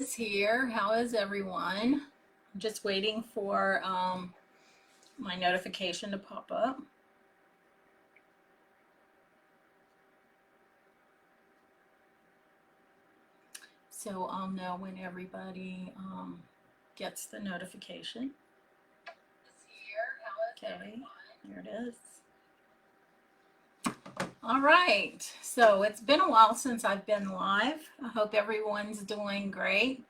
Is here. How is everyone? I'm just waiting for my notification to pop up. So I'll know when everybody gets the notification. Okay, here it is. All right, so it's been a while since I've been live. I hope everyone's doing great.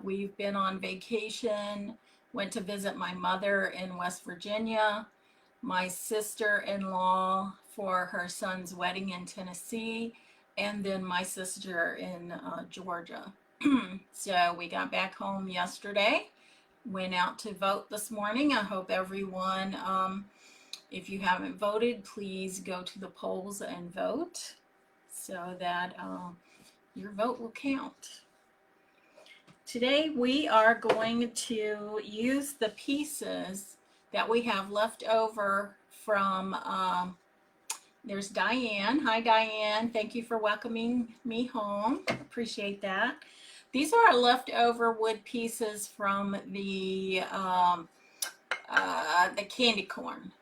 We've been on vacation, went to visit my mother in West Virginia, my sister-in-law for her son's wedding in Tennessee, and then my sister in Georgia. So we got back home yesterday, went out to vote this morning. I hope everyone, if you haven't voted, please go to the polls and vote so that your vote will count. Today we are going to use the pieces that we have left over from, there's Diane. Hi Diane, thank you for welcoming me home. Appreciate that. These are our leftover wood pieces from the candy corn.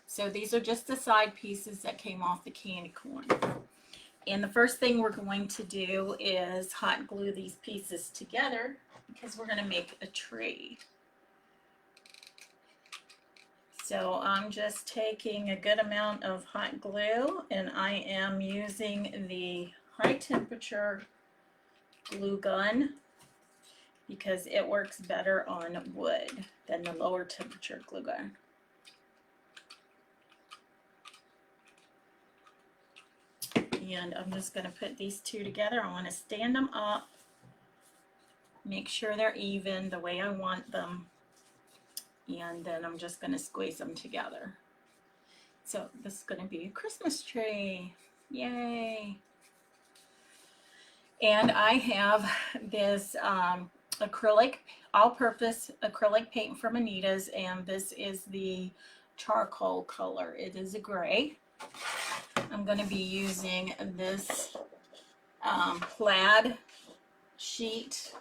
So these are just the side pieces that came off the candy corn. And the first thing we're going to do is hot glue these pieces together because we're going to make a tree. So I'm just taking a good amount of hot glue and I am using the high temperature glue gun because it works better on wood than the lower temperature glue gun. And I'm just going to put these two together. I want to stand them up, make sure they're even the way I want them, and then I'm just going to squeeze them together. So this is going to be a Christmas tree. Yay! And I have this acrylic, all-purpose acrylic paint from Anita's, and this is the charcoal color. It is a gray. I'm going to be using this plaid sheet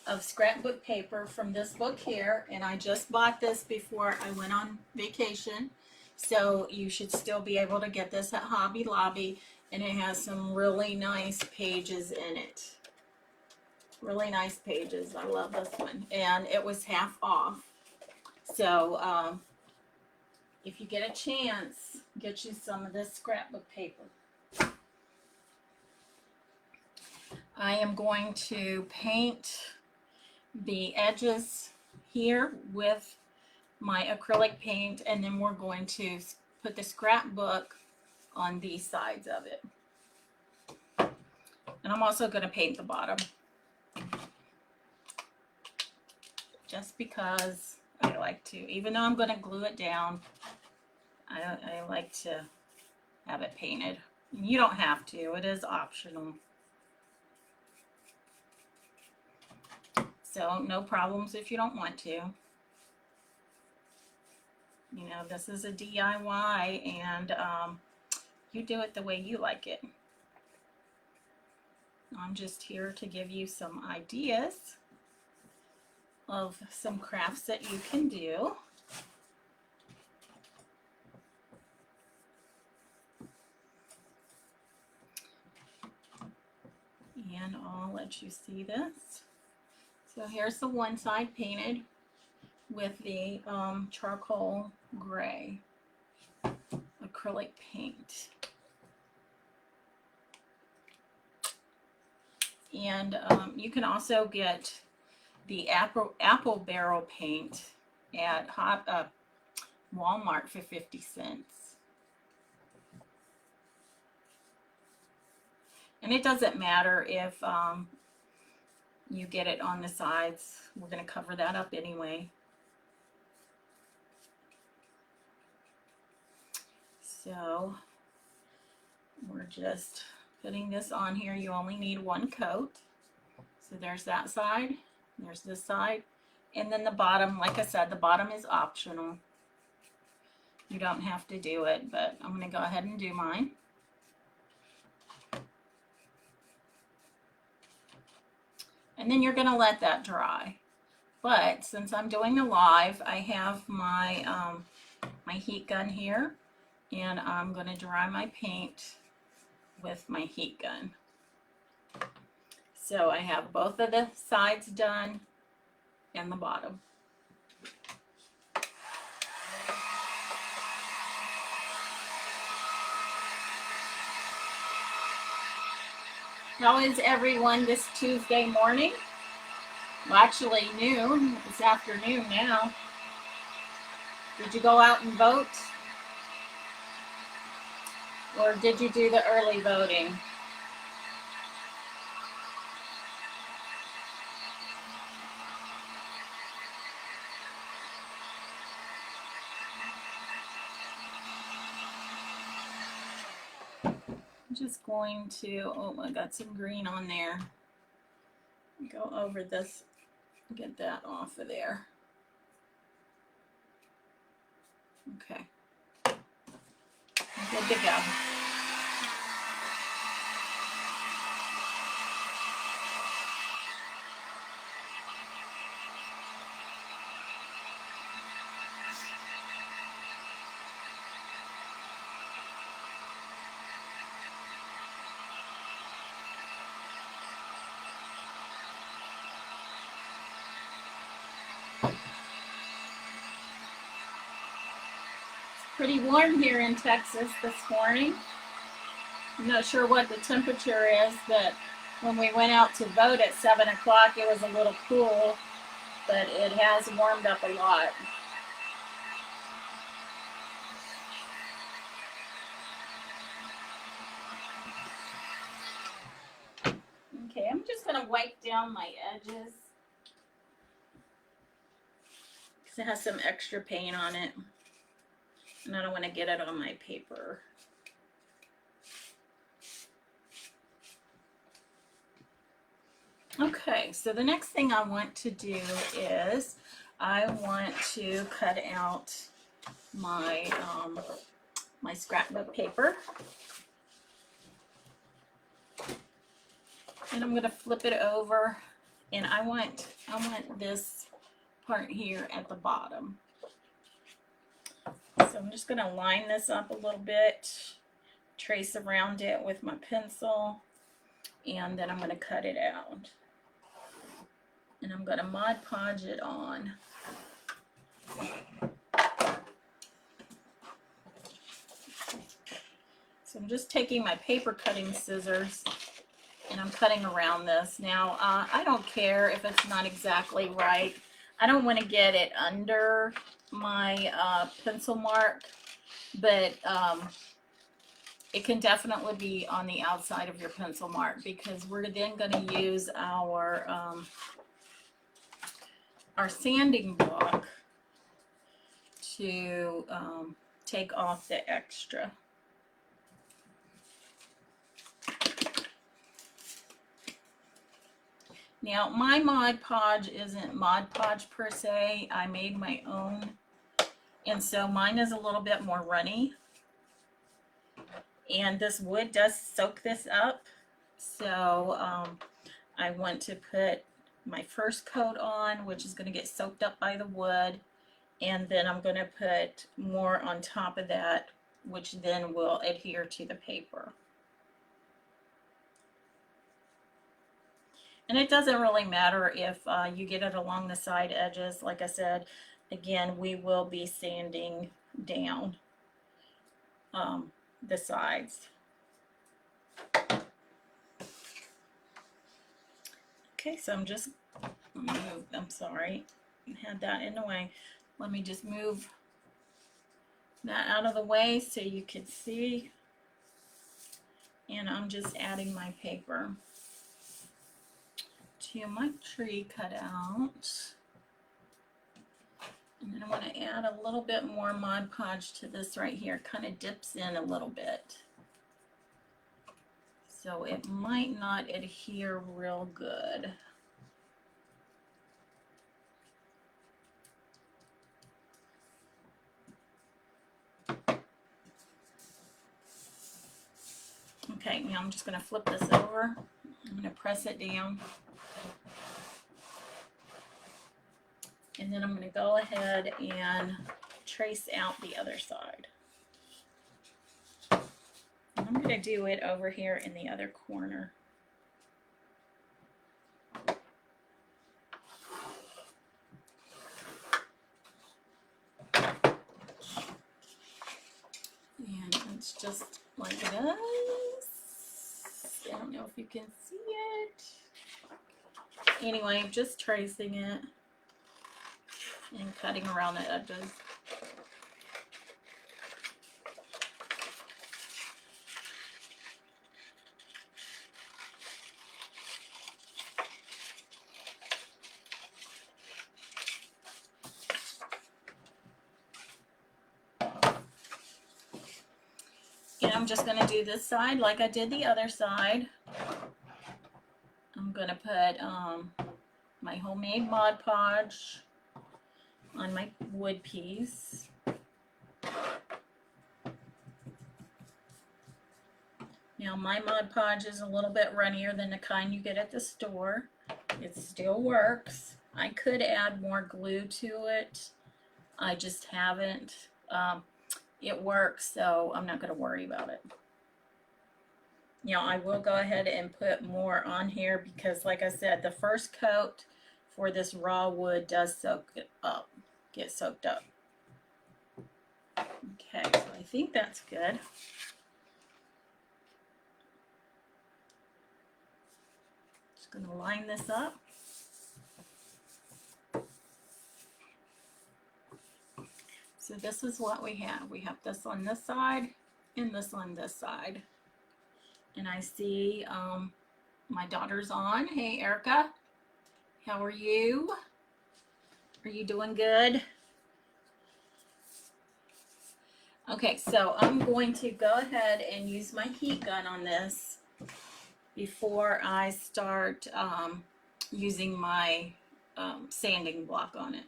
of scrapbook paper from this book here, and I just bought this before I went on vacation, so you should still be able to get this at Hobby Lobby, and it has some really nice pages in it. Really nice pages. I love this one, and it was half off. So if you get a chance, get you some of this scrapbook paper. I am going to paint the edges here with my acrylic paint, and then we're going to put the scrapbook on these sides of it. And I'm also going to paint the bottom, just because I like to, even though I'm going to glue it down, I like to have it painted. You don't have to, it is optional. So no problems if you don't want to. You know, this is a DIY, and you do it the way you like it. I'm just here to give you some ideas of some crafts that you can do. And I'll let you see this. So here's the one side painted with the charcoal gray acrylic paint. And you can also get the apple barrel paint at Walmart for 50 cents. And it doesn't matter if you get it on the sides. We're going to cover that up anyway. So we're just putting this on here. You only need one coat. So there's that side, there's this side, and then the bottom, like I said, the bottom is optional. You don't have to do it, but I'm going to go ahead and do mine. And then you're going to let that dry. But since I'm doing a live, I have my my heat gun here, and I'm going to dry my paint with my heat gun. So I have both of the sides done and the bottom. How is everyone this Tuesday morning? Well, actually noon. It's afternoon now. Did you go out and vote? Or did you do the early voting? I'm just going to, oh, I got some green on there. Go over this, get that off of there. Okay. Good to go. Pretty warm here in Texas this morning. I'm not sure what the temperature is, but when we went out to vote at 7 o'clock, it was a little cool, but it has warmed up a lot. Okay, I'm just going to wipe down my edges because it has some extra paint on it, and I don't want to get it on my paper. Okay, so the next thing I want to do is I want to cut out my my scrapbook paper, and I'm going to flip it over, and I want this part here at the bottom. So I'm just going to line this up a little bit, trace around it with my pencil, and then I'm going to cut it out. And I'm going to Mod Podge it on. So I'm just taking my paper cutting scissors and I'm cutting around this. Now, I don't care if it's not exactly right. I don't want to get it under my pencil mark, but it can definitely be on the outside of your pencil mark, because we're then going to use our sanding block to take off the extra. Now, my Mod Podge isn't Mod Podge per se. I made my own, and so mine is a little bit more runny. And this wood does soak this up, so I want to put my first coat on, which is going to get soaked up by the wood, and then I'm going to put more on top of that, which then will adhere to the paper. And it doesn't really matter if you get it along the side edges. Like I said, again, we will be sanding down the sides. Okay, so I'm sorry, I had that in the way. Let me just move that out of the way so you can see. And I'm just adding my paper to my tree cutout. And then I want to add a little bit more Mod Podge to this right here. Kind of dips in a little bit, so it might not adhere real good. Okay, now I'm just going to flip this over. I'm going to press it down. And then I'm going to go ahead and trace out the other side. And I'm going to do it over here in the other corner. And it's just like this. I don't know if you can see it. Anyway, I'm just tracing it and cutting around the edges. And I'm just going to do this side like I did the other side. I'm going to put my homemade Mod Podge on my wood piece. Now my Mod Podge is a little bit runnier than the kind you get at the store. It still works. I could add more glue to it. I just haven't. It works, so I'm not going to worry about it. Now I will go ahead and put more on here because, like I said, the first coat for this raw wood does soak it up, get soaked up. Okay, so I think that's good. Just going to line this up. So this is what we have. We have this on this side and this on this side. And I see my daughter's on. Hey, Erica. How are you? Are you doing good? Okay, so I'm going to go ahead and use my heat gun on this before I start using my sanding block on it.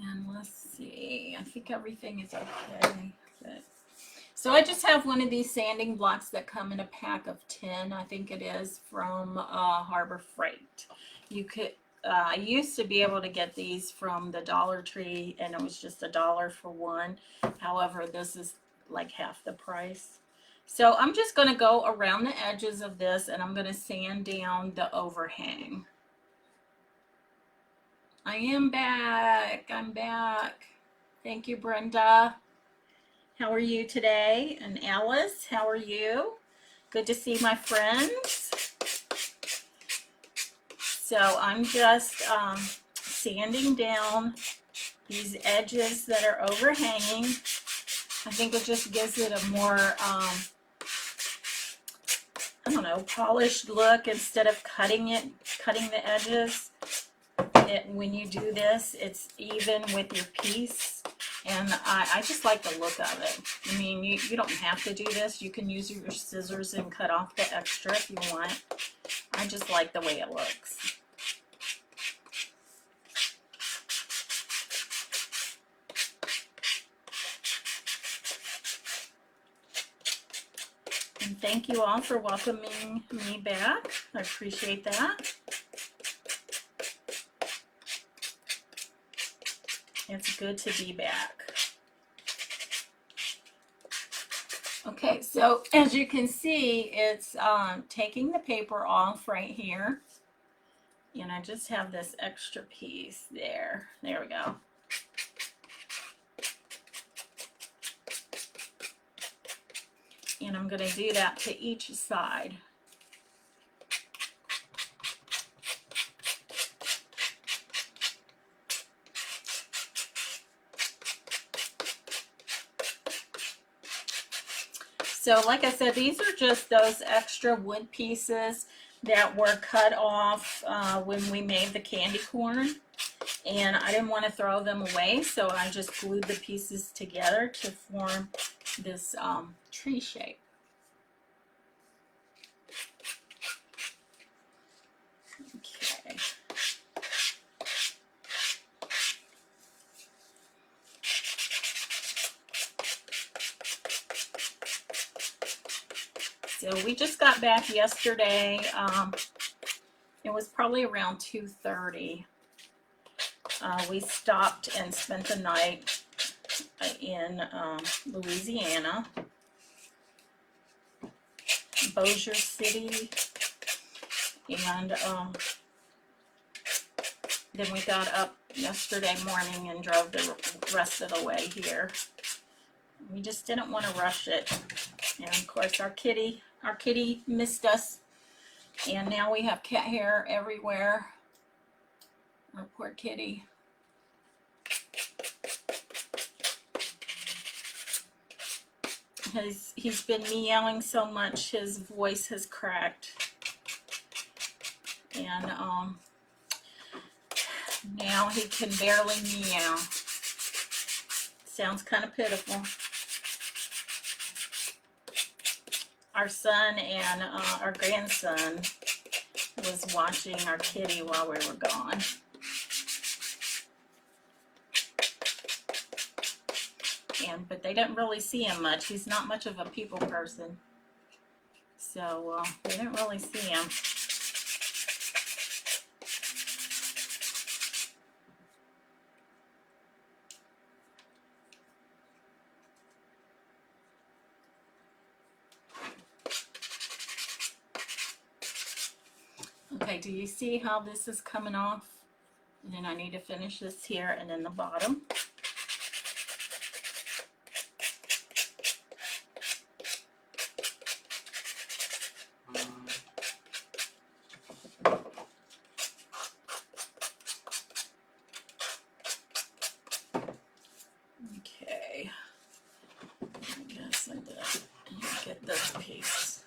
And let's see, I think everything is okay. So I just have one of these sanding blocks that come in a pack of 10, I think it is, from Harbor Freight. You could, I used to be able to get these from the Dollar Tree, and it was just $1 for one. However, this is like half the price. So I'm just going to go around the edges of this, and I'm going to sand down the overhang. I am back. I'm back. Thank you, Brenda. How are you today? And Alice, how are you? Good to see my friends. So I'm just sanding down these edges that are overhanging. I think it just gives it a more, I don't know, polished look instead of cutting the edges. When you do this, it's even with your piece. And I just like the look of it. I mean, you don't have to do this. You can use your scissors and cut off the extra if you want. I just like the way it looks. And thank you all for welcoming me back. I appreciate that. It's good to be back. Okay, so as you can see, it's taking the paper off right here. And I just have this extra piece there. There we go. And I'm going to do that to each side. So like I said, these are just those extra wood pieces that were cut off when we made the candy corn. And I didn't want to throw them away, so I just glued the pieces together to form this tree shape. Okay. So we just got back yesterday. It was probably around 2:30. We stopped and spent the night in Louisiana, Bossier City, and then we got up yesterday morning and drove the rest of the way here. We just didn't want to rush it, and of course our kitty missed us, and now we have cat hair everywhere. Our poor kitty. He's been meowing so much his voice has cracked, and now he can barely meow. Sounds kind of pitiful. Our son and our grandson was watching our kitty while we were gone. But they didn't really see him much. He's not much of a people person. So they didn't really see him. Okay, do you see how this is coming off? And then I need to finish this here and then the bottom. Okay, I guess I did get this piece.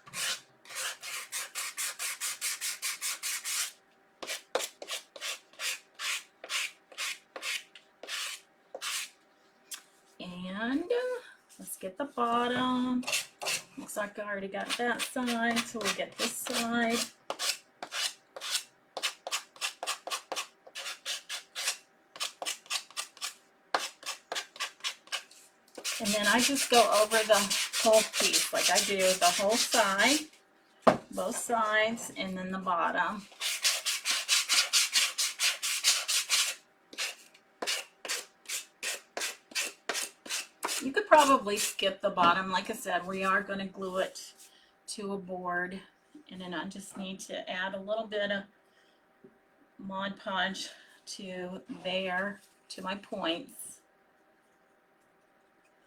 And let's get the bottom. Looks like I already got that side, so we'll get this side. And then I just go over the whole piece, like I do the whole side, both sides, and then the bottom. You could probably skip the bottom. Like I said, we are going to glue it to a board. And then I just need to add a little bit of Mod Podge to there, to my points.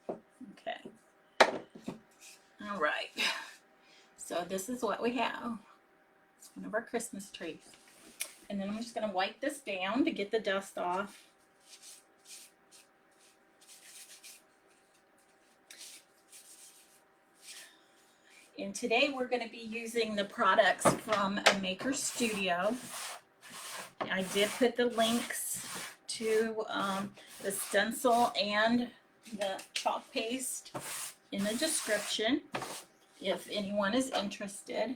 Okay. All right. So this is what we have. It's one of our Christmas trees. And then I'm just going to wipe this down to get the dust off. And today we're going to be using the products from a maker studio. I did put the links to the stencil and the chalk paste in the description if anyone is interested.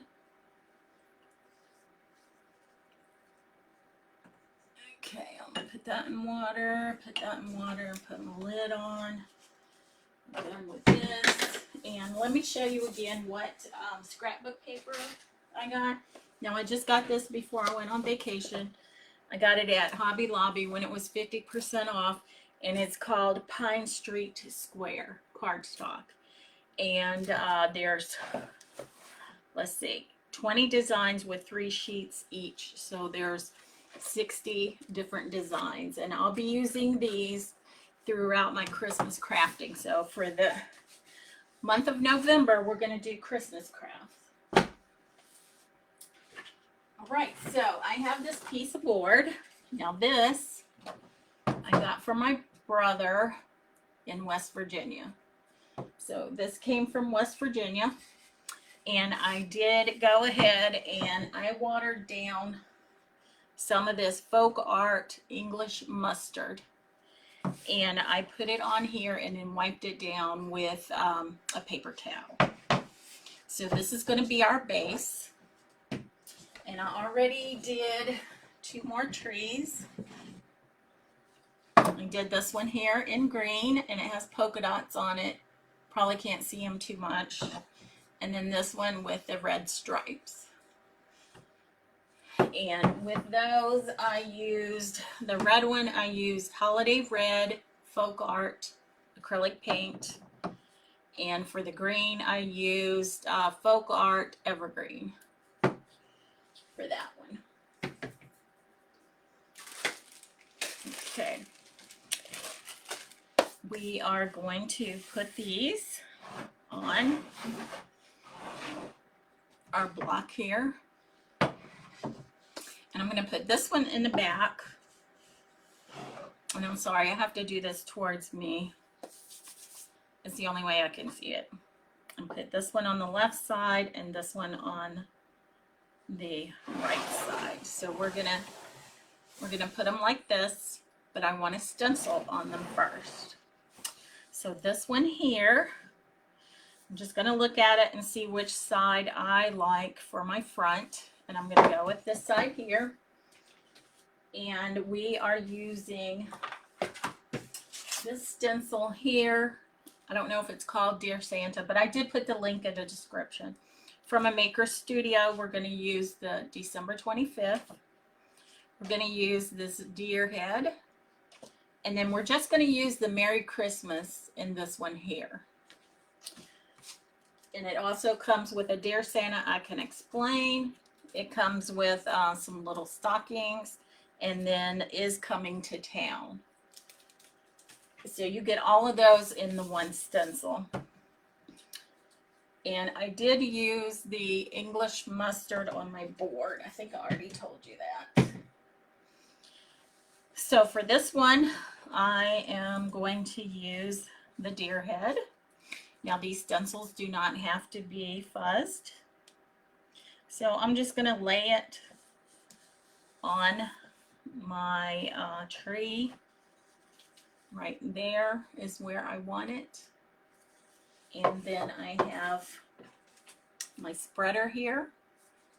Okay, I'm going to put that in water, put my lid on. I'm done with this. And let me show you again what scrapbook paper I got. Now I just got this before I went on vacation. I got it at Hobby Lobby when it was 50% off, and it's called Pine Street Square cardstock. And there's, let's see, 20 designs with 3 sheets each. So there's 60 different designs, and I'll be using these throughout my Christmas crafting. So for the month of November, we're going to do Christmas crafts. All right, so I have this piece of board. Now this I got from my brother in West Virginia. So this came from West Virginia. And I did go ahead and I watered down some of this folk art English mustard. And I put it on here and then wiped it down with a paper towel. So this is going to be our base. And I already did 2 more trees. I did this one here in green and it has polka dots on it. Probably can't see them too much. And then this one with the red stripes. And with those, I used the red one, I used Holiday Red Folk Art acrylic paint. And for the green, I used Folk Art Evergreen for that one. Okay. We are going to put these on our block here. And I'm going to put this one in the back. And I'm sorry, I have to do this towards me. It's the only way I can see it. And put this one on the left side and this one on the right side. So we're gonna put them like this, but I want to stencil on them first. So this one here, I'm just going to look at it and see which side I like for my front. And I'm going to go with this side here. And we are using this stencil here. I don't know if it's called Dear Santa, but I did put the link in the description. From a maker studio, we're going to use the December 25th. We're going to use this deer head. And then we're just going to use the Merry Christmas in this one here. And it also comes with a Dear Santa I Can Explain. It comes with some little stockings, and then Is Coming to Town. So you get all of those in the one stencil. And I did use the English mustard on my board. I think I already told you that. So for this one, I am going to use the deer head. Now these stencils do not have to be fuzzed. So I'm just going to lay it on my tree. Right there is where I want it. And then I have my spreader here.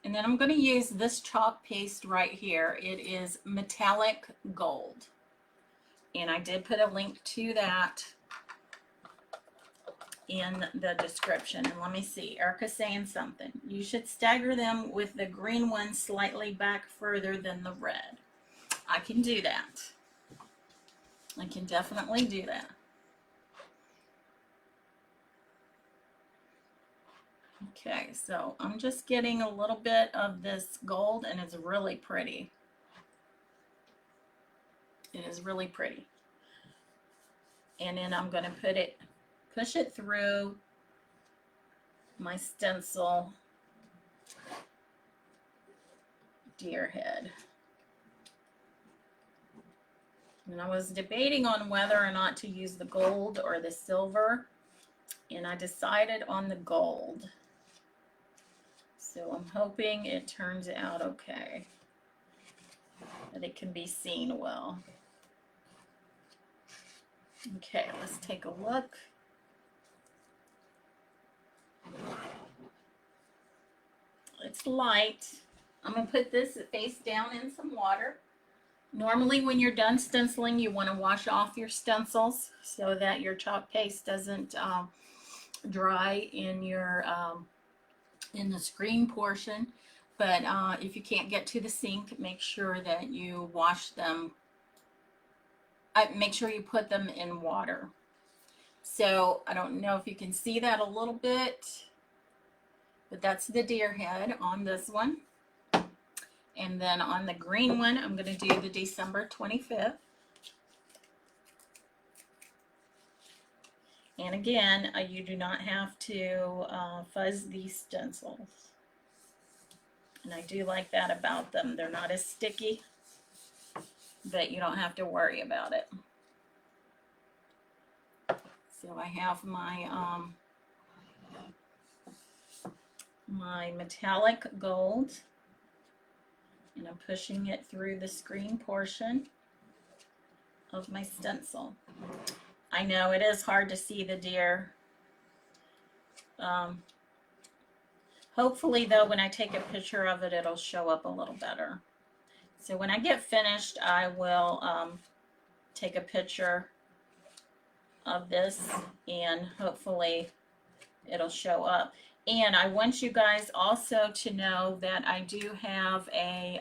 And then I'm going to use this chalk paste right here. It is metallic gold. And I did put a link to that in the description. And let me see, Erica's saying something. You should stagger them with the green one slightly back further than the red. I can do that. I can definitely do that. Okay, so I'm just getting a little bit of this gold and it's really pretty. It is really pretty. And then I'm going to push it through my stencil deer head. And I was debating on whether or not to use the gold or the silver, and I decided on the gold. So I'm hoping it turns out okay, that it can be seen well. Okay, let's take a look. It's light. I'm going to put this face down in some water. Normally when you're done stenciling, you want to wash off your stencils so that your chalk paste doesn't dry in your in the screen portion. But if you can't get to the sink, make sure that you wash them. Make sure you put them in water. So I don't know if you can see that a little bit, but that's the deer head on this one. And then on the green one, I'm going to do the December 25th. And again, you do not have to fuzz these stencils. And I do like that about them. They're not as sticky, but you don't have to worry about it. So I have my metallic gold, and I'm pushing it through the screen portion of my stencil. I know it is hard to see the deer. Hopefully though, when I take a picture of it, it'll show up a little better. So when I get finished, I will take a picture of this, and hopefully it'll show up. And I want you guys also to know that I do have a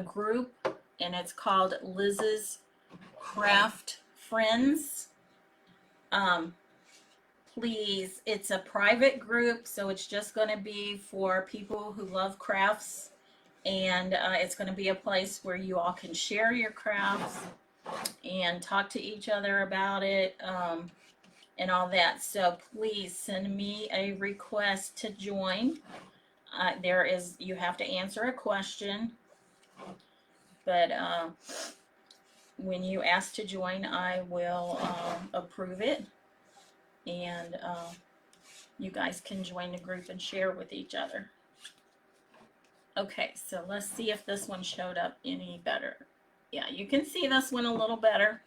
group, and it's called Liz's Craft Friends. Please, it's a private group, so it's just going to be for people who love crafts, and it's going to be a place where you all can share your crafts and talk to each other about it, and all that. So please send me a request to join. You have to answer a question, but when you ask to join, I will approve it, and you guys can join the group and share with each other. Okay, so let's see if this one showed up any better. Yeah, you can see this one a little better.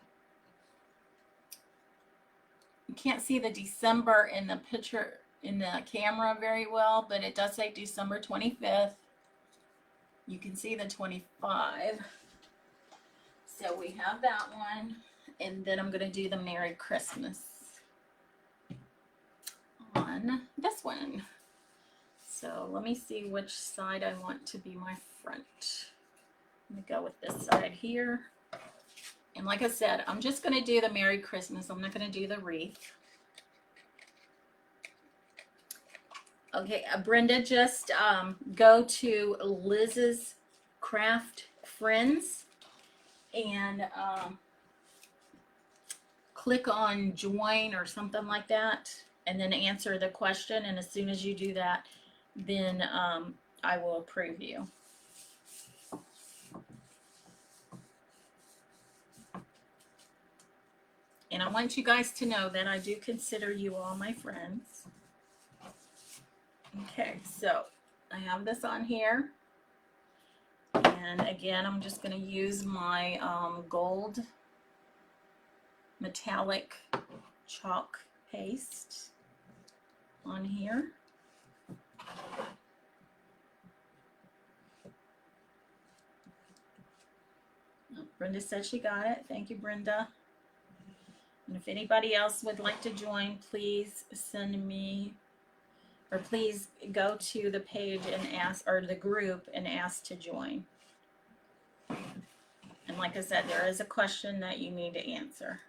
You can't see the December in the picture in the camera very well, but it does say December 25th. You can see the 25. So we have that one, and then I'm going to do the Merry Christmas on this one. So let me see which side I want to be my front. Let me go with this side here. And like I said, I'm just going to do the Merry Christmas. I'm not going to do the wreath. Okay, Brenda, just go to Liz's Craft Friends and click on join or something like that, and then answer the question. And as soon as you do that, then I will approve you. And I want you guys to know that I do consider you all my friends. Okay, so I have this on here. And again, I'm just going to use my gold metallic chalk paste on here. Oh, Brenda said she got it. Thank you, Brenda. And if anybody else would like to join, please send me, or please go to the page and ask, or the group and ask to join. And like I said, there is a question that you need to answer.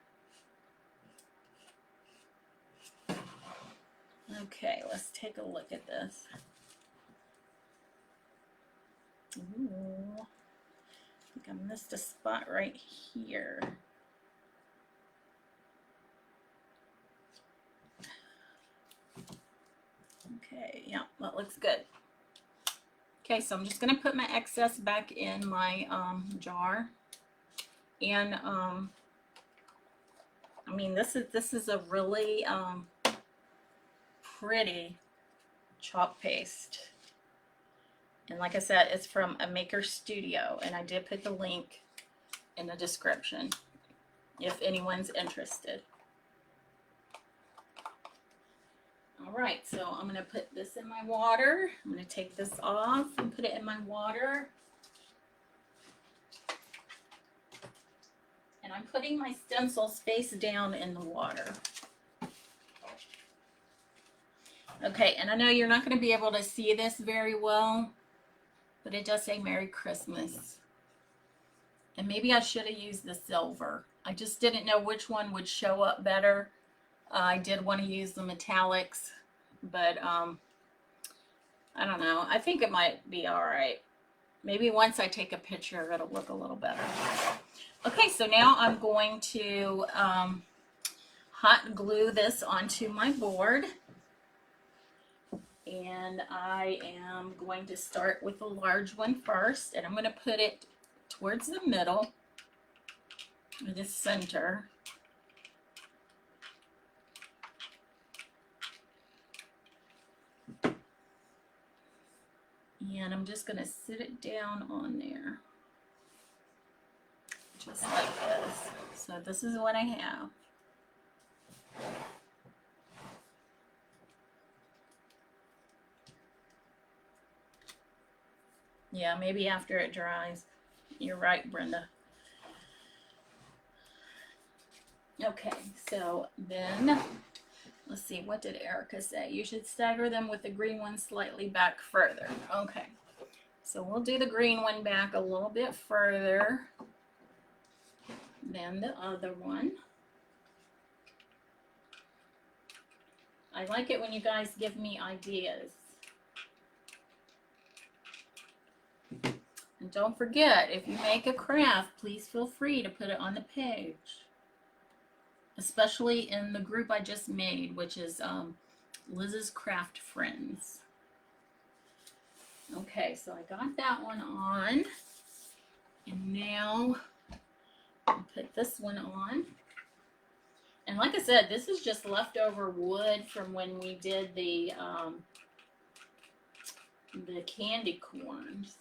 Okay, let's take a look at this. Ooh, I think I missed a spot right here. Okay, yeah, that looks good. Okay, so I'm just going to put my excess back in my jar. And I mean, this is a really pretty chalk paste. And like I said, it's from a maker studio, and I did put the link in the description if anyone's interested. All right, so I'm going to put this in my water. I'm going to take this off and put it in my water. And I'm putting my stencils face down in the water. Okay, and I know you're not going to be able to see this very well, but it does say Merry Christmas. And maybe I should have used the silver. I just didn't know which one would show up better. I did want to use the metallics, but I don't know. I think it might be all right. Maybe once I take a picture, it'll look a little better. Okay, so now I'm going to hot glue this onto my board. And I am going to start with the large one first, and I'm going to put it towards the middle, or the center. And I'm just going to sit it down on there. Just like this. So this is what I have. Yeah, maybe after it dries. You're right, Brenda. Okay, so then, let's see, what did Erica say? You should stagger them with the green one slightly back further. Okay, so we'll do the green one back a little bit further than the other one. I like it when you guys give me ideas. And don't forget, if you make a craft, please feel free to put it on the page. Especially in the group I just made, which is Liz's Craft Friends. Okay, so I got that one on. And now I'll put this one on. And like I said, this is just leftover wood from when we did the candy corns.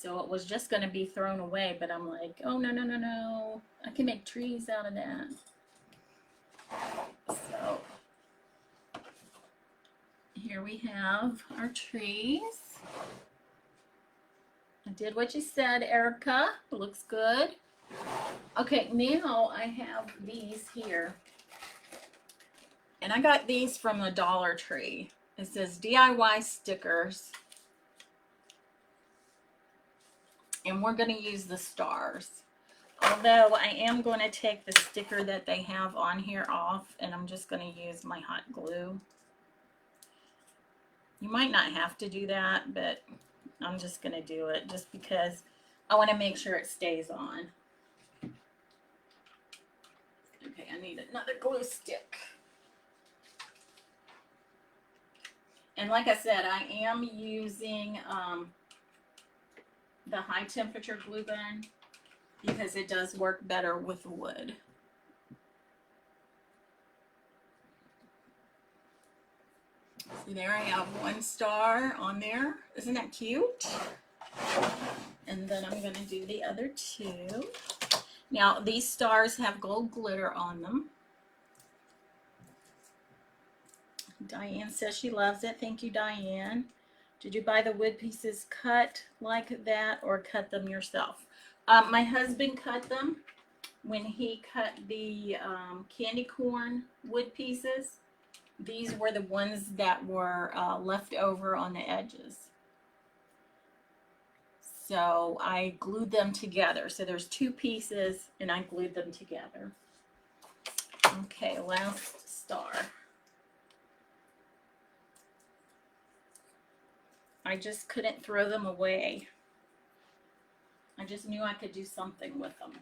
So it was just going to be thrown away, but I'm like, oh, no, no, no, no. I can make trees out of that. So here we have our trees. I did what you said, Erica. It looks good. Okay, now I have these here. And I got these from the Dollar Tree. It says DIY stickers. And we're going to use the stars. Although I am going to take the sticker that they have on here off, and I'm just going to use my hot glue. You might not have to do that, but I'm just going to do it just because I want to make sure it stays on. Okay, I need another glue stick. And like I said, I am using the high temperature glue gun because it does work better with wood. So there I have one star on there. Isn't that cute? And then I'm going to do the other two. Now these stars have gold glitter on them. Diane says she loves it. Thank you, Diane. Did you buy the wood pieces cut like that or cut them yourself? My husband cut them when he cut the candy corn wood pieces. These were the ones that were left over on the edges. So I glued them together. So there's two pieces and I glued them together. Okay, last star. I just couldn't throw them away. I just knew I could do something with them.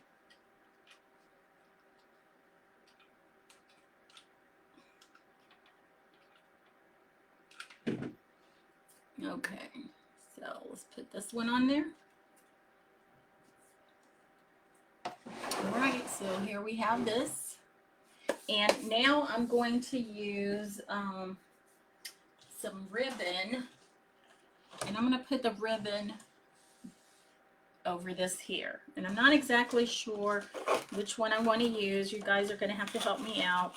Okay, so let's put this one on there. All right, so here we have this. And now I'm going to use some ribbon. And I'm going to put the ribbon over this here. And I'm not exactly sure which one I want to use. You guys are going to have to help me out.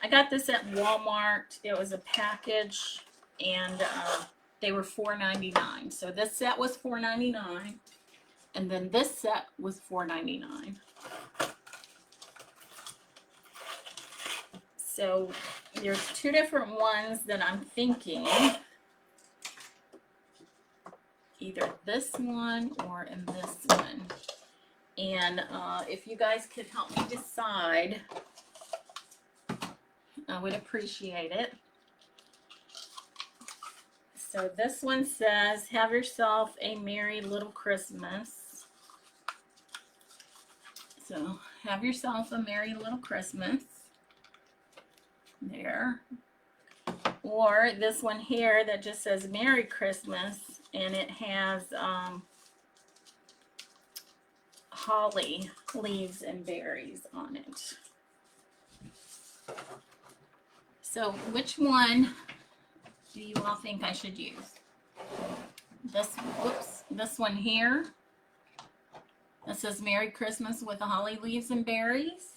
I got this at Walmart. It was a package and they were $4.99. So this set was $4.99. And then this set was $4.99. So there's two different ones that I'm thinking. Either this one or in this one. And if you guys could help me decide, I would appreciate it. So this one says, have yourself a merry little Christmas. So have yourself a merry little Christmas. There. Or this one here that just says Merry Christmas, and it has holly leaves and berries on it. So which one do you all think I should use? This one here. That says Merry Christmas with the holly leaves and berries.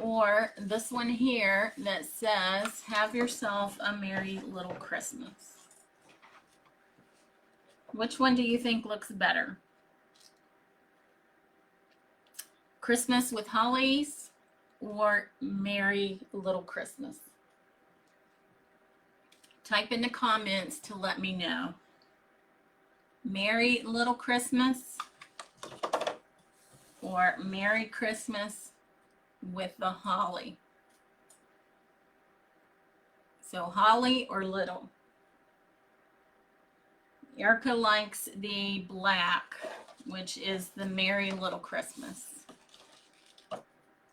Or this one here that says Have Yourself a Merry Little Christmas. Which one do you think looks better? Christmas with hollies or Merry Little Christmas? Type in the comments to let me know. Merry Little Christmas or Merry Christmas with the holly. So holly or little. Erica likes the black, which is the Merry Little Christmas.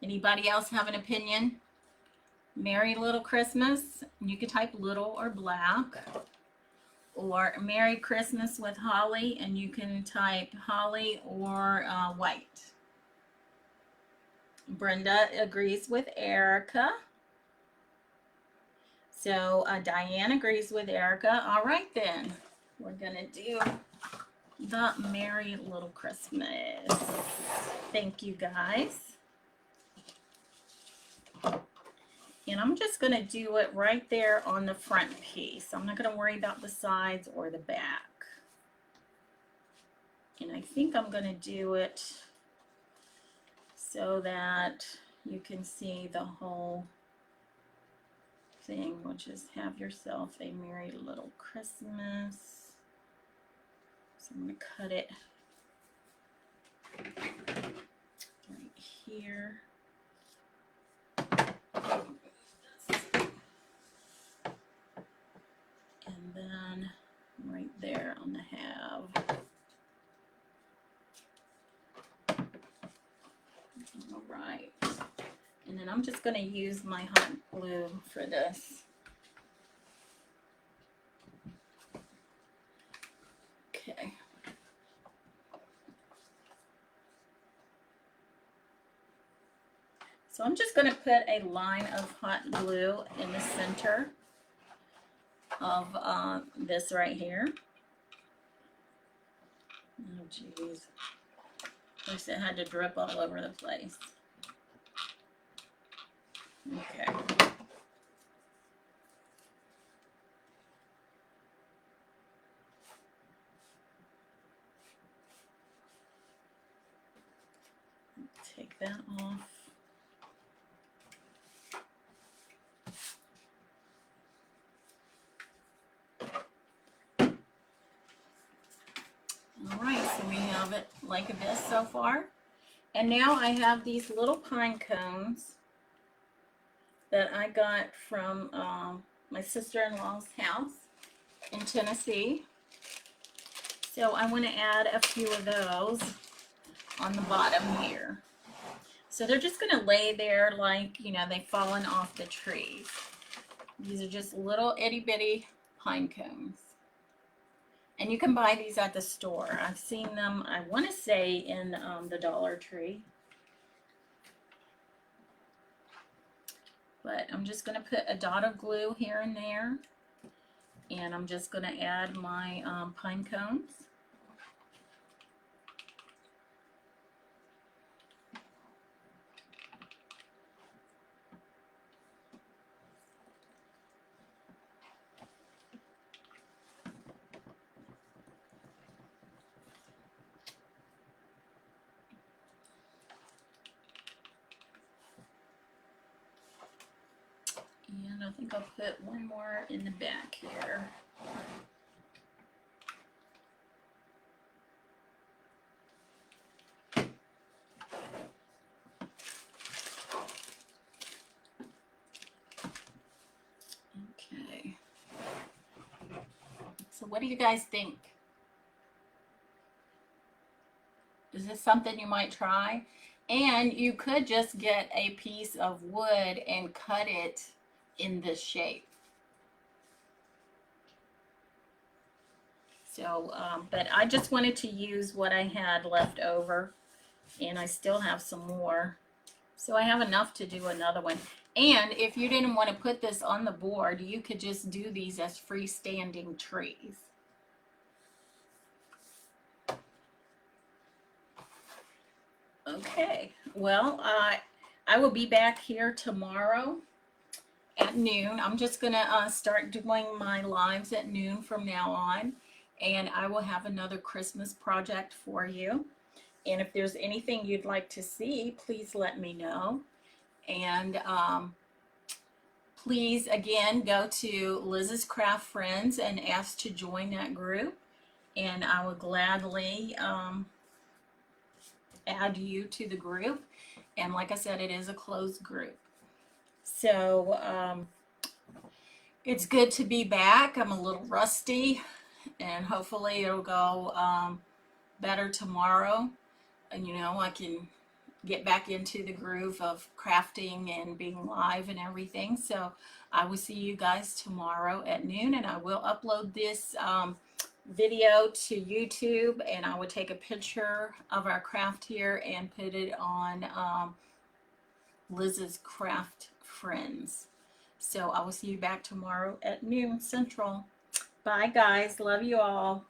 Anybody else have an opinion? Merry Little Christmas, you can type little or black, or Merry Christmas with holly, and you can type holly or white. Brenda agrees with Erica. So Diane agrees with Erica. All right then, we're gonna do the Merry Little Christmas. Thank you guys. And I'm just going to do it right there on the front piece. I'm not going to worry about the sides or the back. And I think I'm going to do it so that you can see the whole thing, which is Have Yourself a Merry Little Christmas. So I'm going to cut it right here. And then right there on the have. All right. And then I'm just going to use my hot glue for this. Okay. So I'm just going to put a line of hot glue in the center of this right here. Oh geez, at least it had to drip all over the place. Okay. Take that off. All right, so we have it like this so far. And now I have these little pine cones that I got from my sister-in-law's house in Tennessee. So I want to add a few of those on the bottom here. So they're just going to lay there like, you know, they've fallen off the trees. These are just little itty-bitty pine cones. And you can buy these at the store. I've seen them, I want to say, in the Dollar Tree. But I'm just going to put a dot of glue here and there. And I'm just going to add my pine cones. And I think I'll put one more in the back here. Okay. So what do you guys think? Is this something you might try? And you could just get a piece of wood and cut it in this shape. So, but I just wanted to use what I had left over, and I still have some more. So I have enough to do another one. And if you didn't want to put this on the board, you could just do these as freestanding trees. Okay, well, I will be back here tomorrow at noon. I'm just gonna start doing my lives at noon from now on, and I will have another Christmas project for you. And if there's anything you'd like to see, please let me know. And please, again, go to Liz's Craft Friends and ask to join that group. And I will gladly add you to the group. And like I said, it is a closed group. So it's good to be back. I'm a little rusty, and hopefully it'll go better tomorrow. And I can get back into the groove of crafting and being live and everything. So I will see you guys tomorrow at noon, and I will upload this video to YouTube, and I will take a picture of our craft here and put it on Liz's Craft Friends. So I will see you back tomorrow at noon Central. Bye guys, love you all.